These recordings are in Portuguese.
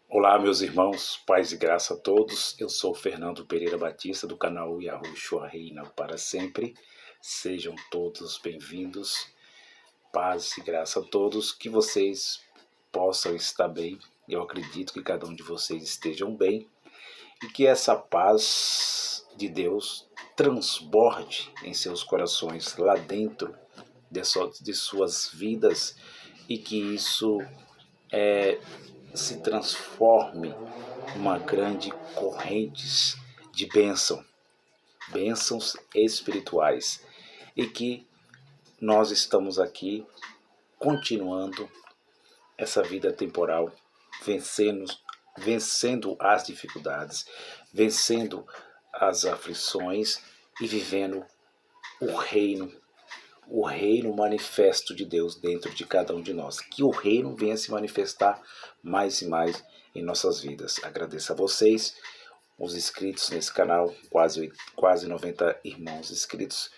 Olá, meus irmãos, paz e graça a todos. Eu sou Fernando Pereira Batista, do canal Yahushua Reina para Sempre. Sejam todos bem-vindos. Paz e graça a todos, que vocês possam estar bem. Eu acredito que cada um de vocês estejam bem e que essa paz de Deus transborde em seus corações, lá dentro de suas vidas, e que isso se transforme uma grande corrente de bênçãos espirituais, e que nós estamos aqui continuando essa vida temporal, vencendo as dificuldades, vencendo as aflições e vivendo o reino manifesto de Deus dentro de cada um de nós. Que o reino venha se manifestar mais e mais em nossas vidas. Agradeço a vocês, os inscritos nesse canal, quase 90 irmãos inscritos.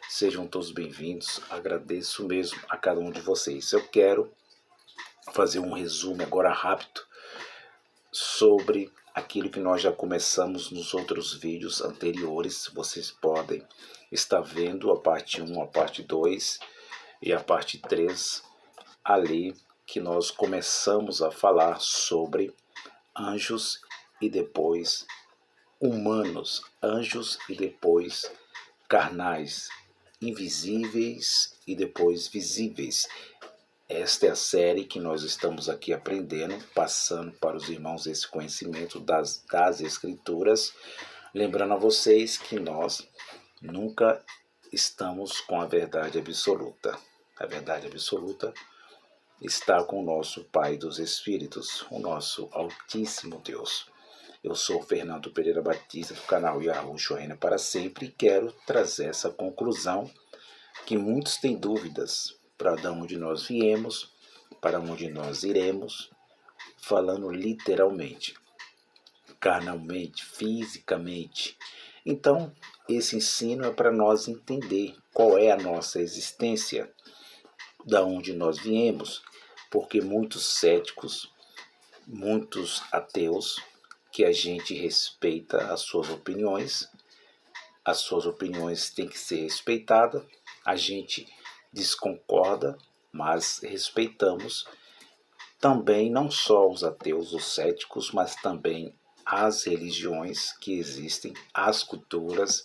Sejam todos bem-vindos. Agradeço mesmo a cada um de vocês. Eu quero fazer um resumo agora rápido sobre aquilo que nós já começamos nos outros vídeos anteriores. Vocês podem estar vendo a parte 1, a parte 2 e a parte 3 ali, que nós começamos a falar sobre anjos e depois humanos, anjos e depois carnais, invisíveis e depois visíveis. Esta é a série que nós estamos aqui aprendendo, passando para os irmãos esse conhecimento das Escrituras. Lembrando a vocês que nós nunca estamos com a verdade absoluta. A verdade absoluta está com o nosso Pai dos Espíritos, o nosso Altíssimo Deus. Eu sou Fernando Pereira Batista, do canal Yahushua Reina para Sempre, e quero trazer essa conclusão que muitos têm dúvidas para onde nós viemos, para onde nós iremos, falando literalmente, carnalmente, fisicamente. Então, esse ensino é para nós entender qual é a nossa existência, da onde nós viemos, porque muitos céticos, muitos ateus, que a gente respeita as suas opiniões têm que ser respeitadas, a gente desconcorda, mas respeitamos também não só os ateus, os céticos, mas também as religiões que existem, as culturas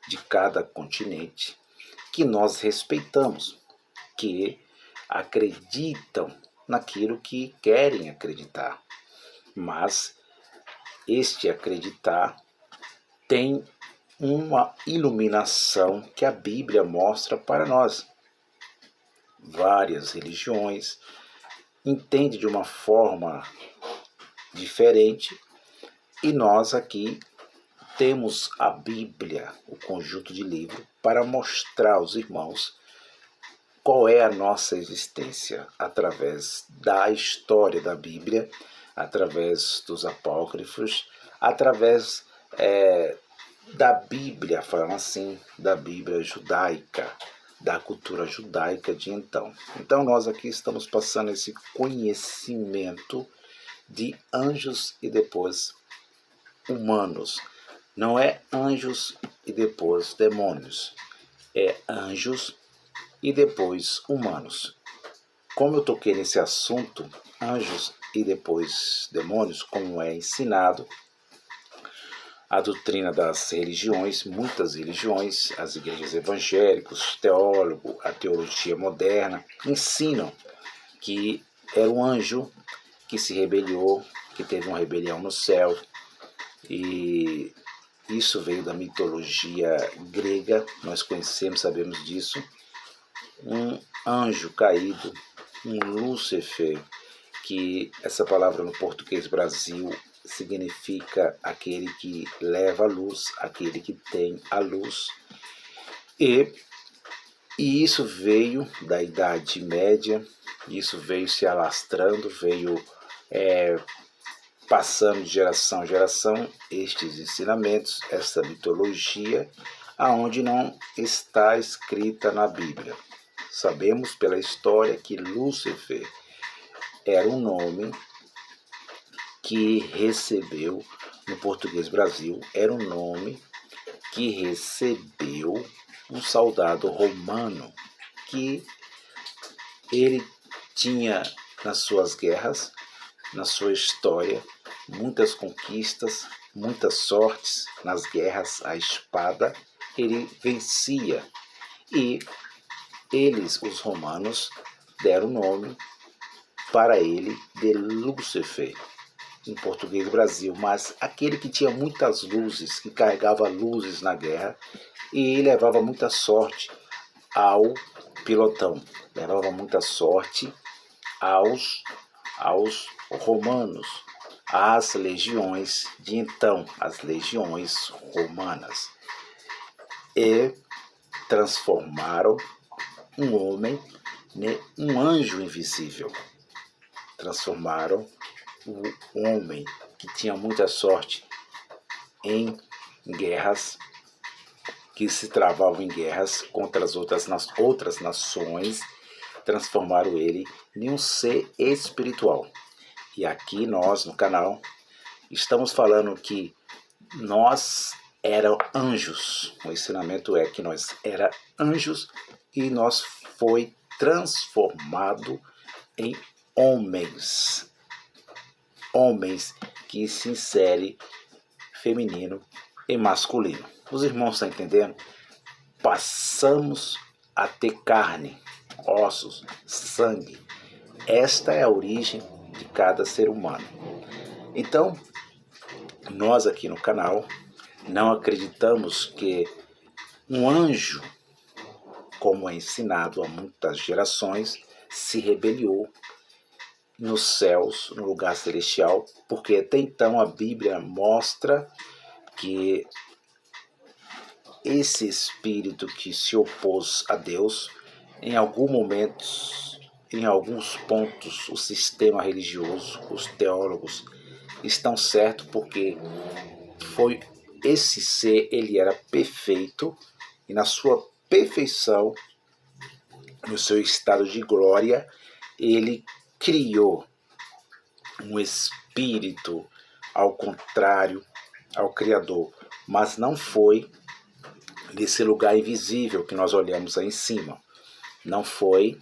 de cada continente, que nós respeitamos, que acreditam naquilo que querem acreditar. Mas este acreditar tem uma iluminação que a Bíblia mostra para nós. Várias religiões entendem de uma forma diferente, e nós aqui temos a Bíblia, o conjunto de livros, para mostrar aos irmãos qual é a nossa existência através da história da Bíblia, através dos apócrifos, através da Bíblia, falando assim, da Bíblia judaica, da cultura judaica de então. Então nós aqui estamos passando esse conhecimento de anjos e depois humanos. Não é anjos e depois demônios, é anjos e depois humanos. Como eu toquei nesse assunto, anjos e depois demônios, como é ensinado, a doutrina das religiões, muitas religiões, as igrejas evangélicas, teólogos, a teologia moderna, ensinam que era um anjo que se rebelou, que teve uma rebelião no céu, e isso veio da mitologia grega, nós conhecemos, sabemos disso. Um anjo caído, um Lúcifer, que essa palavra no português Brasil significa aquele que leva a luz, aquele que tem a luz. E isso veio da Idade Média, isso veio se alastrando, veio passando de geração em geração estes ensinamentos, essa mitologia, aonde não está escrita na Bíblia. Sabemos pela história que Lúcifer era um nome que recebeu, no português Brasil, era um nome que recebeu um soldado romano, que ele tinha nas suas guerras, na sua história, muitas conquistas, muitas sortes nas guerras, a espada, ele vencia. E eles, os romanos, deram o nome para ele de Lúcifer, em português Brasil, mas aquele que tinha muitas luzes, que carregava luzes na guerra e levava muita sorte ao pilotão, levava muita sorte aos romanos, às legiões de então, as legiões romanas, e transformaram um homem, um anjo invisível. Transformaram o homem que tinha muita sorte em guerras, que se travavam em guerras contra as outras nações, transformaram ele em um ser espiritual. E aqui nós, no canal, estamos falando que nós eram anjos. O ensinamento é que nós era anjos e nós foi transformado em homens. Homens que se insere feminino e masculino. Os irmãos estão entendendo? Passamos a ter carne, ossos, sangue. Esta é a origem de cada ser humano. Então, nós aqui no canal não acreditamos que um anjo, como é ensinado há muitas gerações, se rebeliou nos céus, no lugar celestial, porque até então a Bíblia mostra que esse espírito que se opôs a Deus, em alguns momentos, em alguns pontos, o sistema religioso, os teólogos estão certos, porque foi esse ser, ele era perfeito e na sua perfeição, no seu estado de glória, ele criou um espírito ao contrário ao Criador, mas não foi nesse lugar invisível que nós olhamos aí em cima. Não foi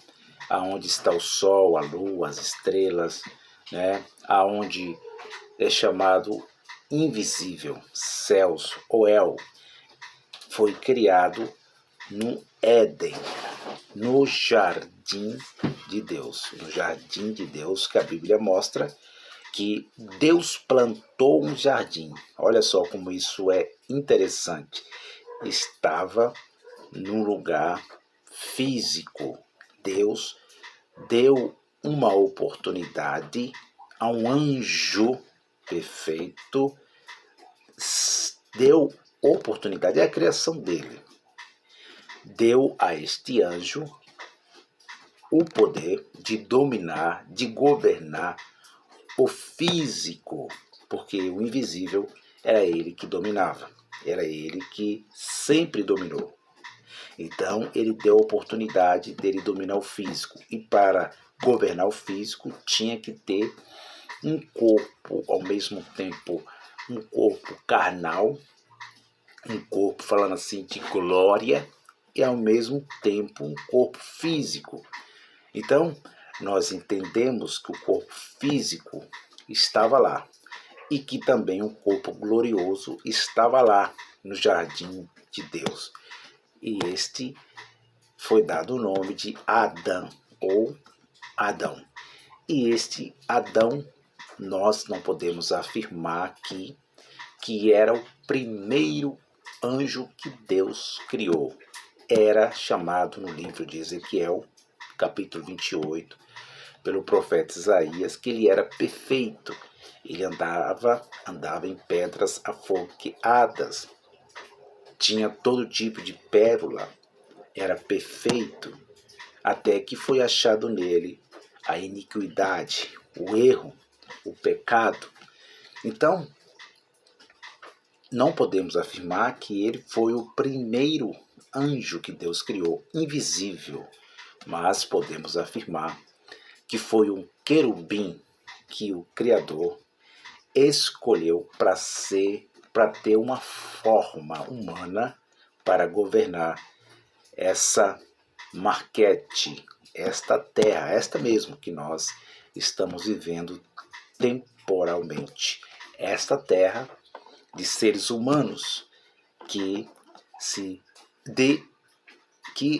aonde está o sol, a lua, as estrelas, né? Aonde é chamado invisível, céus ou El. Foi criado no Éden, no jardim de Deus. No jardim de Deus, que a Bíblia mostra que Deus plantou um jardim. Olha só como isso é interessante. Estava num lugar físico. Deus deu uma oportunidade a um anjo perfeito, deu oportunidade, é a criação dele. Deu a este anjo o poder de dominar, de governar o físico, porque o invisível era ele que dominava, era ele que sempre dominou. Então ele deu a oportunidade dele dominar o físico, e para governar o físico tinha que ter um corpo, ao mesmo tempo um corpo carnal, um corpo, falando assim, de glória, e ao mesmo tempo um corpo físico. Então nós entendemos que o corpo físico estava lá e que também um corpo glorioso estava lá no jardim de Deus. E este foi dado o nome de Adão ou Adão. E este Adão, nós não podemos afirmar aqui que era o primeiro anjo que Deus criou. Era chamado no livro de Ezequiel, capítulo 28, pelo profeta Isaías, que ele era perfeito. Ele andava em pedras afogueadas, tinha todo tipo de pérola, era perfeito, até que foi achado nele a iniquidade, o erro, o pecado. Então, não podemos afirmar que ele foi o primeiro anjo que Deus criou, invisível, mas podemos afirmar que foi um querubim que o Criador, escolheu para ter uma forma humana para governar essa Marquete, esta terra, esta mesmo que nós estamos vivendo temporalmente. Esta terra de seres humanos que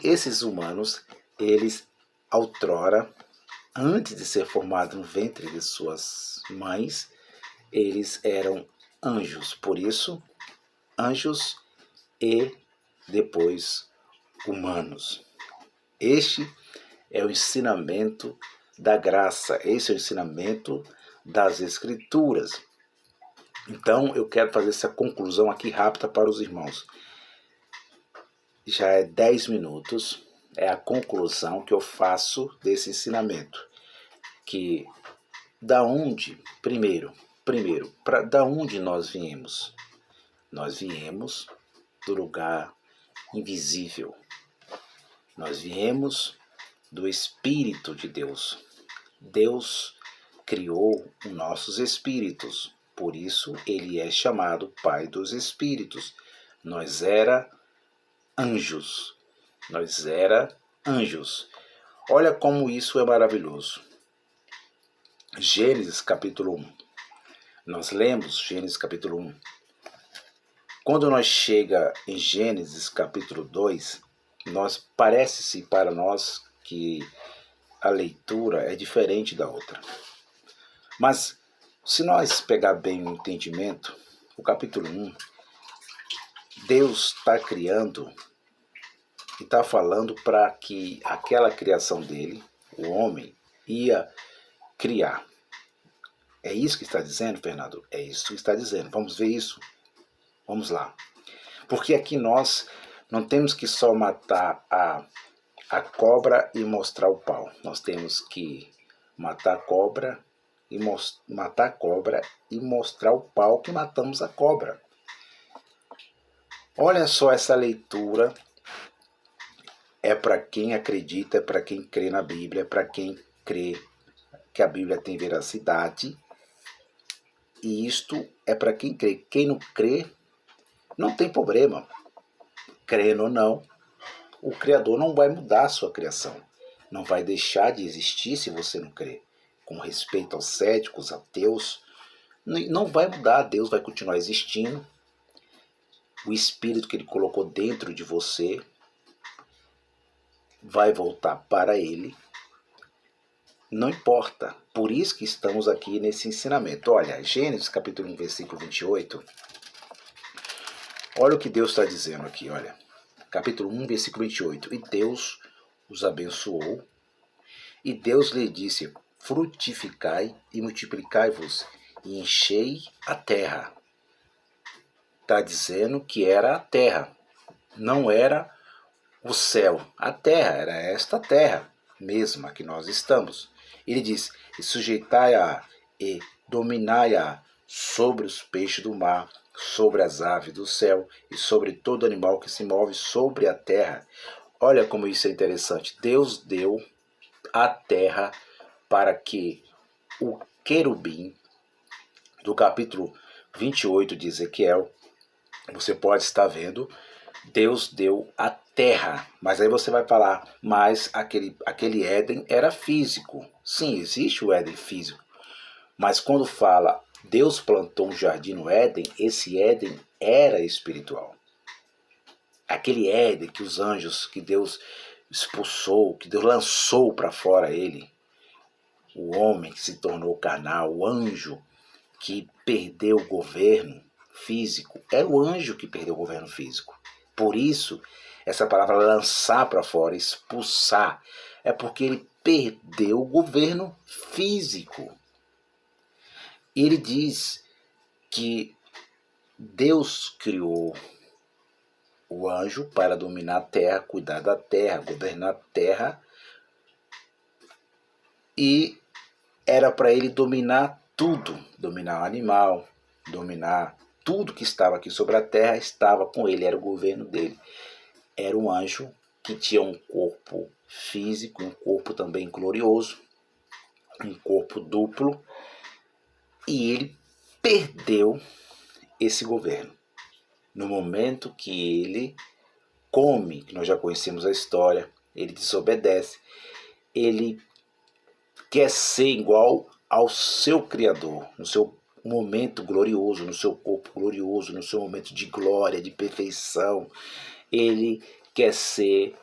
esses humanos, eles outrora, antes de ser formados no ventre de suas mães, eles eram anjos. Por isso, anjos e depois humanos. Este é o ensinamento da graça, esse é o ensinamento das Escrituras. Então, eu quero fazer essa conclusão aqui rápida para os irmãos. Já é 10 minutos, é a conclusão que eu faço desse ensinamento. Que da onde, primeiro, da onde nós viemos? Nós viemos do lugar invisível. Nós viemos do Espírito de Deus. Deus criou os nossos espíritos, por isso ele é chamado Pai dos Espíritos. Nós era anjos. Olha como isso é maravilhoso. Gênesis capítulo 1. Nós lemos Gênesis capítulo 1. Quando nós chega em Gênesis capítulo 2, parece-se para nós que a leitura é diferente da outra. Mas se nós pegar bem o entendimento, o capítulo 1, Deus está criando e está falando para que aquela criação dele, o homem, ia criar. É isso que está dizendo, Fernando? É isso que está dizendo. Vamos ver isso? Vamos lá. Porque aqui nós não temos que só matar a cobra e mostrar o pau. Nós temos que matar a cobra e mostrar o pau que matamos a cobra. Olha só essa leitura. É para quem acredita, é para quem crê na Bíblia, é para quem crê que a Bíblia tem veracidade. E isto é para quem crê. Quem não crê, não tem problema. Crendo ou não, o Criador não vai mudar a sua criação. Não vai deixar de existir se você não crê. Com respeito aos céticos, ateus, não vai mudar. Deus vai continuar existindo. O Espírito que Ele colocou dentro de você vai voltar para Ele. Não importa. Por isso que estamos aqui nesse ensinamento. Olha, Gênesis capítulo 1, versículo 28. Olha o que Deus está dizendo aqui, olha. Capítulo 1, versículo 28. E Deus os abençoou, e Deus lhe disse: frutificai e multiplicai-vos, e enchei a terra. Está dizendo que era a terra, não era o céu. A terra, era esta terra mesma que nós estamos. Ele diz: e sujeitai-a e dominai-a sobre os peixes do mar, sobre as aves do céu e sobre todo animal que se move sobre a terra. Olha como isso é interessante. Deus deu a terra para que o querubim, do capítulo 28 de Ezequiel, você pode estar vendo, Deus deu a terra. Mas aí você vai falar, mas aquele Éden era físico. Sim, existe o Éden físico. Mas quando fala Deus plantou um jardim no Éden, esse Éden era espiritual. Aquele Éden que os anjos, que Deus expulsou, que Deus lançou para fora ele. O homem que se tornou carnal, o anjo que perdeu o governo físico. Era o anjo que perdeu o governo físico. Por isso, essa palavra lançar para fora, expulsar, é porque ele perdeu o governo físico. Ele diz que Deus criou o anjo para dominar a terra, cuidar da terra, governar a terra, e era para ele dominar tudo, dominar o animal, dominar tudo que estava aqui sobre a terra, estava com ele, era o governo dele. Era um anjo que tinha um corpo físico, um corpo também glorioso, um corpo duplo, e ele perdeu esse governo. No momento que ele come, que nós já conhecemos a história, ele desobedece, ele quer ser igual ao seu Criador, no seu momento glorioso, no seu corpo glorioso, no seu momento de glória, de perfeição. Ele quer ser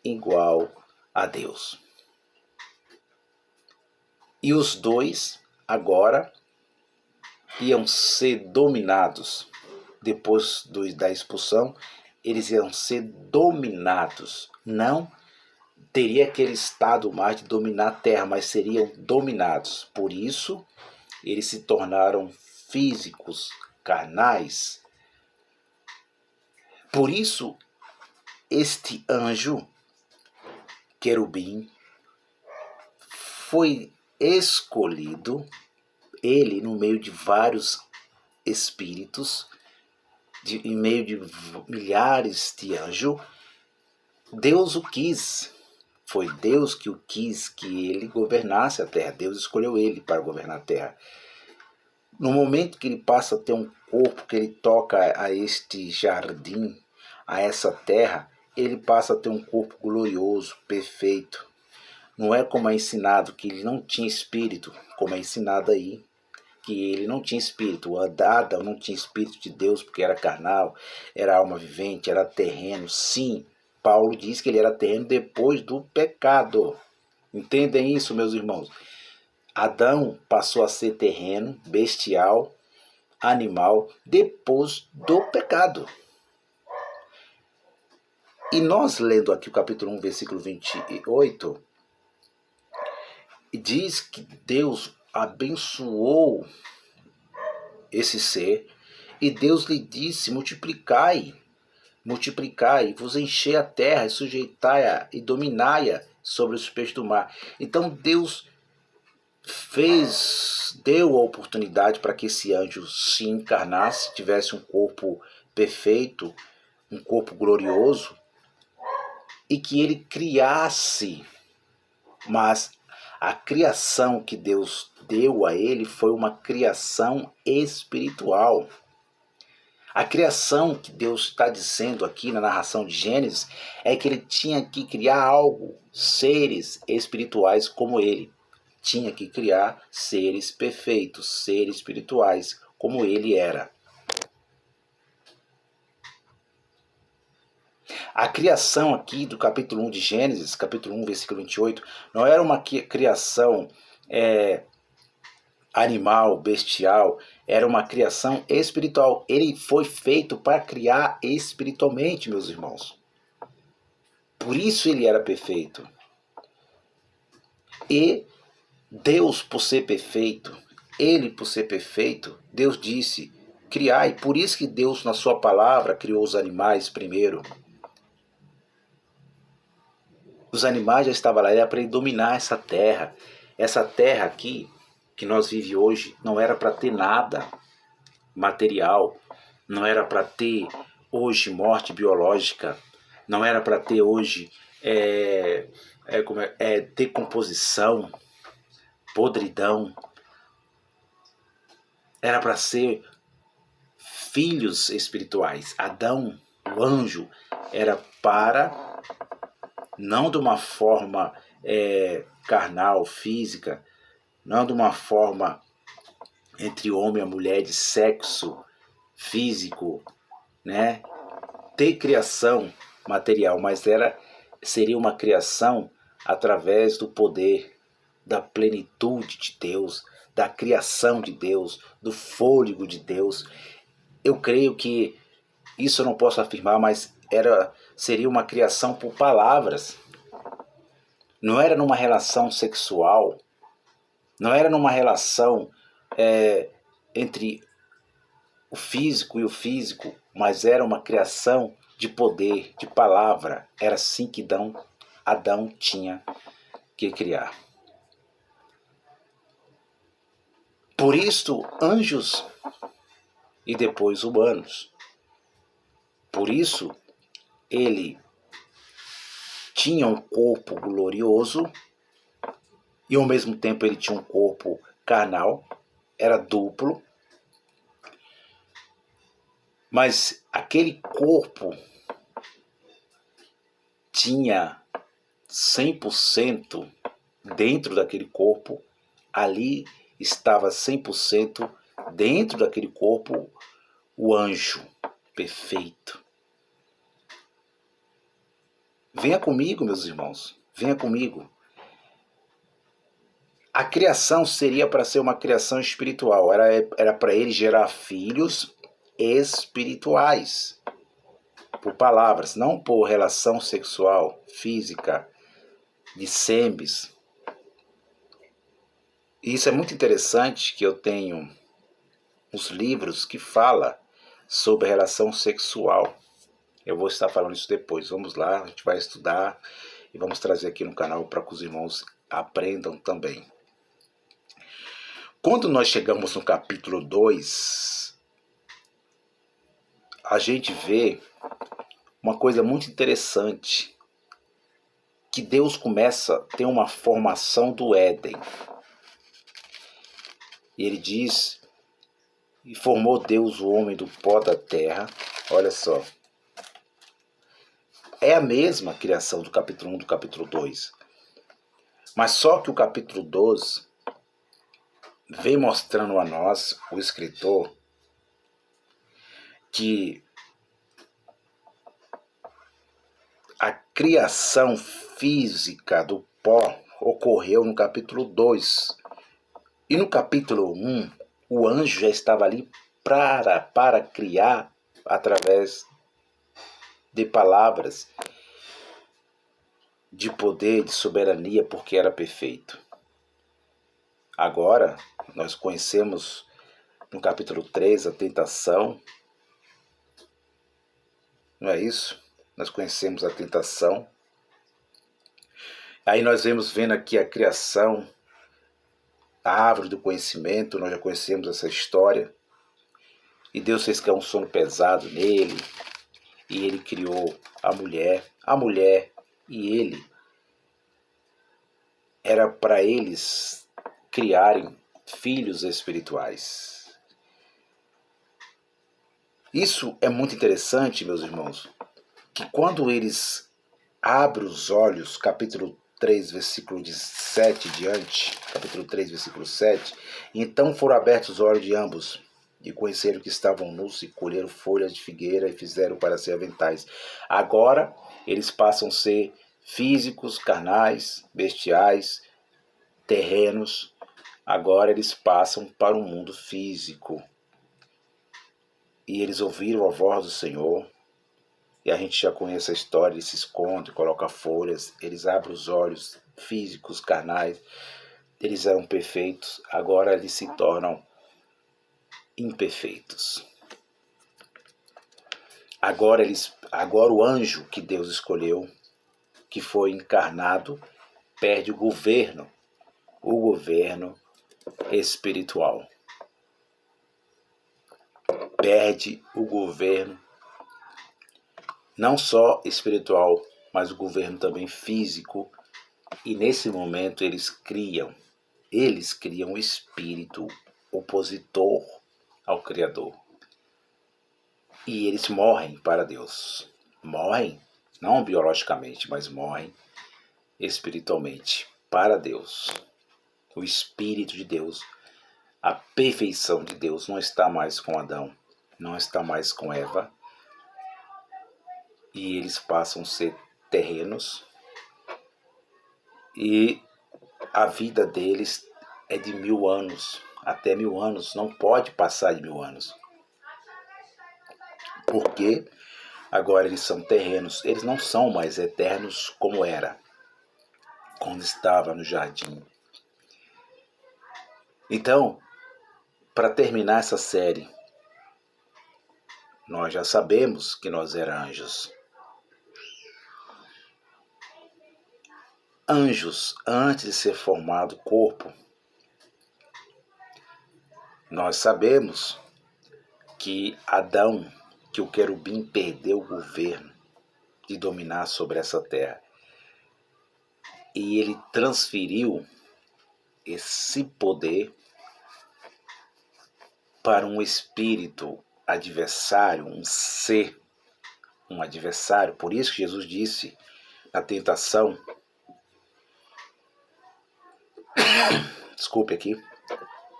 igual a Deus. E os dois agora iam ser dominados. Depois da expulsão, eles iam ser dominados. Não teria aquele estado mais de dominar a terra, mas seriam dominados. Por isso, eles se tornaram físicos, carnais. Por isso, este anjo, querubim, foi escolhido, ele no meio de vários espíritos, em meio de milhares de anjos. Deus o quis. Foi Deus que o quis que ele governasse a terra. Deus escolheu ele para governar a terra. No momento que ele passa a ter um corpo, que ele toca a este jardim, a essa terra, ele passa a ter um corpo glorioso, perfeito. Não é como é ensinado que ele não tinha espírito, como é ensinado aí, que ele não tinha espírito. O Adão não tinha espírito de Deus porque era carnal, era alma vivente, era terreno. Sim, Paulo diz que ele era terreno depois do pecado. Entendem isso, meus irmãos? Adão passou a ser terreno, bestial, animal, depois do pecado. E nós lendo aqui o capítulo 1, versículo 28, diz que Deus abençoou esse ser e Deus lhe disse: multiplicai, vos enchei a terra, e sujeitai-a e dominai-a sobre os peixes do mar. Então Deus deu a oportunidade para que esse anjo se encarnasse, tivesse um corpo perfeito, um corpo glorioso, e que ele criasse. Mas a criação que Deus deu a ele foi uma criação espiritual. A criação que Deus está dizendo aqui na narração de Gênesis é que ele tinha que criar algo, seres espirituais como ele. Tinha que criar seres perfeitos, seres espirituais como ele era. A criação aqui do capítulo 1 de Gênesis, capítulo 1, versículo 28, não era uma criação animal, bestial, era uma criação espiritual. Ele foi feito para criar espiritualmente, meus irmãos. Por isso ele era perfeito. E Deus, por ser perfeito, ele por ser perfeito, Deus disse: criai. Por isso que Deus, na sua palavra, criou os animais primeiro. Os animais já estavam lá, era para ele dominar essa terra. Essa terra aqui, que nós vivemos hoje, não era para ter nada material, não era para ter hoje morte biológica, não era para ter hoje decomposição, podridão. Era para ser filhos espirituais. Adão, o anjo, era para, não de uma forma carnal, física, não de uma forma entre homem e mulher, de sexo físico, né? Ter criação material, mas seria uma criação através do poder, da plenitude de Deus, da criação de Deus, do fôlego de Deus. Eu creio que, isso eu não posso afirmar, mas seria uma criação por palavras. Não era numa relação sexual, não era numa relação entre o físico e o físico, mas era uma criação de poder, de palavra. Era assim que Adão tinha que criar. Por isso, anjos e depois humanos. Por isso, ele tinha um corpo glorioso e ao mesmo tempo ele tinha um corpo carnal, era duplo. Mas aquele corpo tinha 100% dentro daquele corpo, ali estava 100% dentro daquele corpo o anjo perfeito. Venha comigo, meus irmãos, venha comigo. A criação seria para ser uma criação espiritual, era para ele gerar filhos espirituais, por palavras, não por relação sexual, física, de sêmis. E isso é muito interessante, que eu tenho uns livros que falam sobre relação sexual. Eu vou estar falando isso depois. Vamos lá, a gente vai estudar e vamos trazer aqui no canal para que os irmãos aprendam também. Quando nós chegamos no capítulo 2, a gente vê uma coisa muito interessante, que Deus começa a ter uma formação do Éden. E ele diz: e formou Deus o homem do pó da terra. Olha só. É a mesma criação do capítulo 1 do capítulo 2. Mas só que o capítulo 12 vem mostrando a nós, o escritor, que a criação física do pó ocorreu no capítulo 2. E no capítulo 1, o anjo já estava ali para criar através de palavras de poder, de soberania, porque era perfeito. Agora, nós conhecemos no capítulo 3 a tentação. Não é isso? Nós conhecemos a tentação. Aí nós vendo aqui a criação, a árvore do conhecimento, nós já conhecemos essa história. E Deus fez cair um sono pesado nele, e ele criou a mulher e ele. Era para eles criarem filhos espirituais. Isso é muito interessante, meus irmãos, que quando eles abrem os olhos, capítulo 3, versículo 7 diante, capítulo 3, versículo 7, então foram abertos os olhos de ambos, e conheceram que estavam nus, e colheram folhas de figueira e fizeram para ser aventais. Agora eles passam a ser físicos, carnais, bestiais, terrenos. Agora eles passam para o mundo físico. E eles ouviram a voz do Senhor. E a gente já conhece a história, eles se escondem, colocam folhas, eles abrem os olhos físicos, carnais. Eles eram perfeitos, agora eles se tornam imperfeitos. Agora o anjo que Deus escolheu, que foi encarnado, perde o governo espiritual. Perde o governo, não só espiritual, mas o governo também físico. E nesse momento eles criam o espírito opositor ao Criador. E eles morrem para Deus. Morrem, não biologicamente, mas morrem espiritualmente para Deus. O Espírito de Deus, a perfeição de Deus não está mais com Adão, não está mais com Eva. E eles passam a ser terrenos. E a vida deles é de 1000 anos, até 1000 anos, não pode passar de 1000 anos. Porque agora eles são terrenos, eles não são mais eternos como era, quando estava no jardim. Então, para terminar essa série, nós já sabemos que nós éramos anjos. Anjos, antes de ser formado o corpo, nós sabemos que Adão, que o querubim perdeu o governo de dominar sobre essa terra. E ele transferiu esse poder para um espírito adversário, um adversário. Por isso que Jesus disse na tentação, desculpe aqui,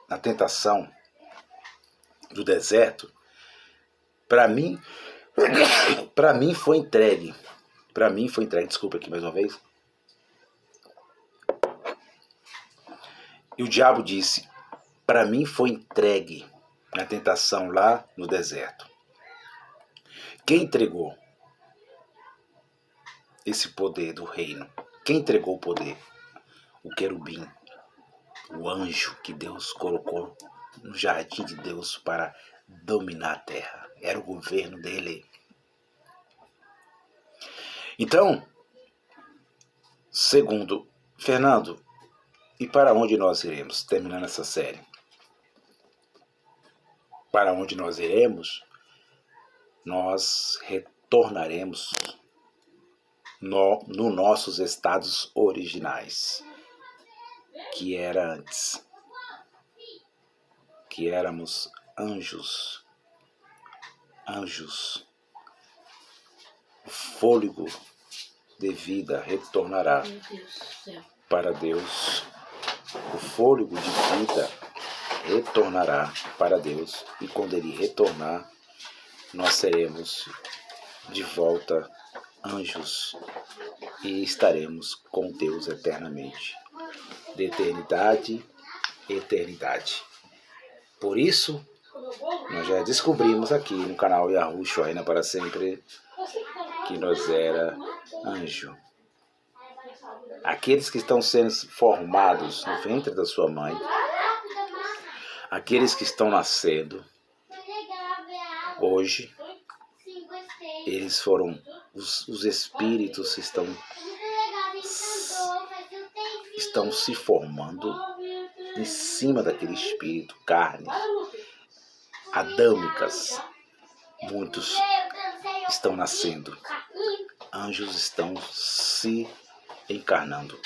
na tentação do deserto, para mim foi entregue. Desculpa aqui mais uma vez. E o diabo disse, para mim foi entregue na tentação lá no deserto. Quem entregou esse poder do reino? Quem entregou o poder? O querubim, o anjo que Deus colocou no jardim de Deus para dominar a terra. Era o governo dele. Então, segundo Fernando, e para onde nós iremos? Terminando essa série. Para onde nós iremos? Nós retornaremos nos nossos estados originais, que era antes, que éramos anjos. O fôlego de vida retornará para Deus. O fôlego de vida retornará para Deus. E quando ele retornar, nós seremos de volta anjos e estaremos com Deus eternamente, de eternidade em eternidade. Por isso, nós já descobrimos aqui no canal Yahushua Reina para Sempre que nós era anjo. Aqueles que estão sendo formados no ventre da sua mãe, aqueles que estão nascendo hoje, eles foram, os espíritos estão se formando em cima daquele espírito, carne, adâmicas. Muitos estão nascendo, anjos estão se encarnando.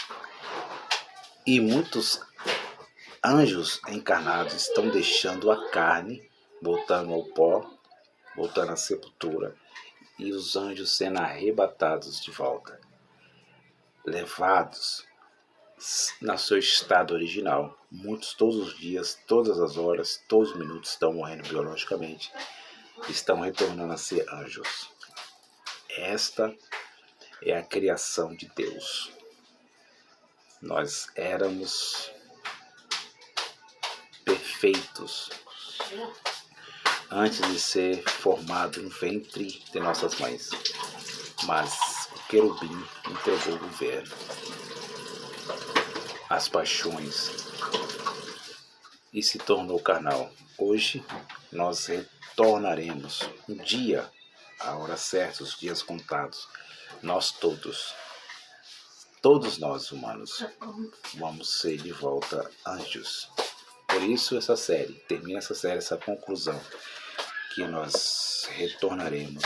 E muitos anjos encarnados estão deixando a carne, voltando ao pó, voltando à sepultura, e os anjos sendo arrebatados de volta, levados no seu estado original. Muitos todos os dias, todas as horas, todos os minutos estão morrendo biologicamente, estão retornando a ser anjos. Esta é a criação de Deus. Nós éramos perfeitos antes de ser formado no ventre de nossas mães. Mas o querubim entregou o governo, as paixões, e se tornou carnal. Hoje nós retornaremos um dia, a hora certa, os dias contados. Nós todos nós humanos, vamos ser de volta anjos. Por isso essa série, termina essa série, essa conclusão, que nós retornaremos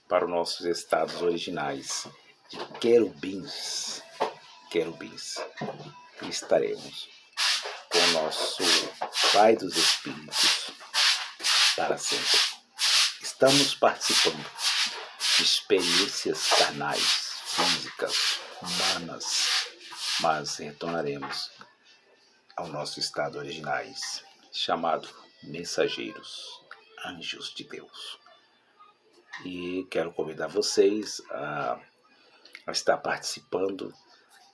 para os nossos estados originais de querubins, e estaremos com o nosso Pai dos Espíritos para sempre. Estamos participando de experiências carnais, físicas, humanas, mas retornaremos ao nosso estado originais, chamado mensageiros, anjos de Deus. E quero convidar vocês a estar participando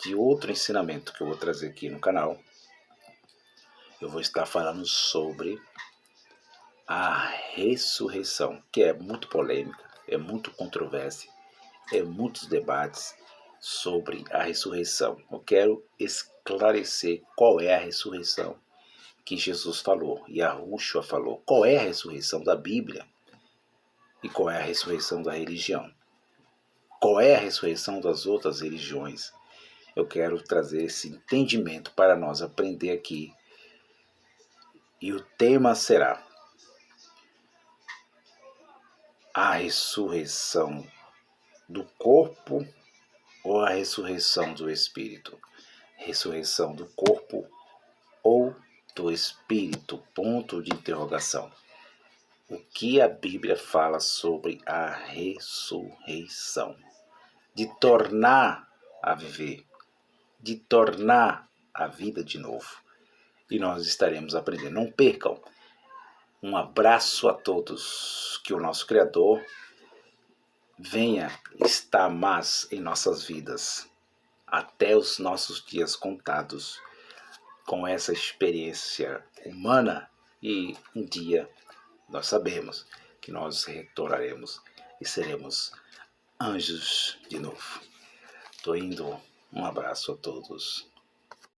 de outro ensinamento que eu vou trazer aqui no canal. Eu vou estar falando sobre a ressurreição, que é muito polêmica, é muito controvérsia, é muitos debates sobre a ressurreição. Eu quero esclarecer qual é a ressurreição que Jesus falou, e Yahushua falou. Qual é a ressurreição da Bíblia e qual é a ressurreição da religião? Qual é a ressurreição das outras religiões? Eu quero trazer esse entendimento para nós aprender aqui. E o tema será a ressurreição do corpo ou a ressurreição do espírito? Ressurreição do corpo ou do espírito? Ponto de interrogação. o que a Bíblia fala sobre a ressurreição, de tornar a viver, de tornar a vida de novo. E nós estaremos aprendendo. Não percam. Um abraço a todos. Que o nosso Criador venha estar mais em nossas vidas, até os nossos dias contados, com essa experiência humana. E um dia nós sabemos que nós retornaremos e seremos anjos de novo. Estou indo. Um abraço a todos.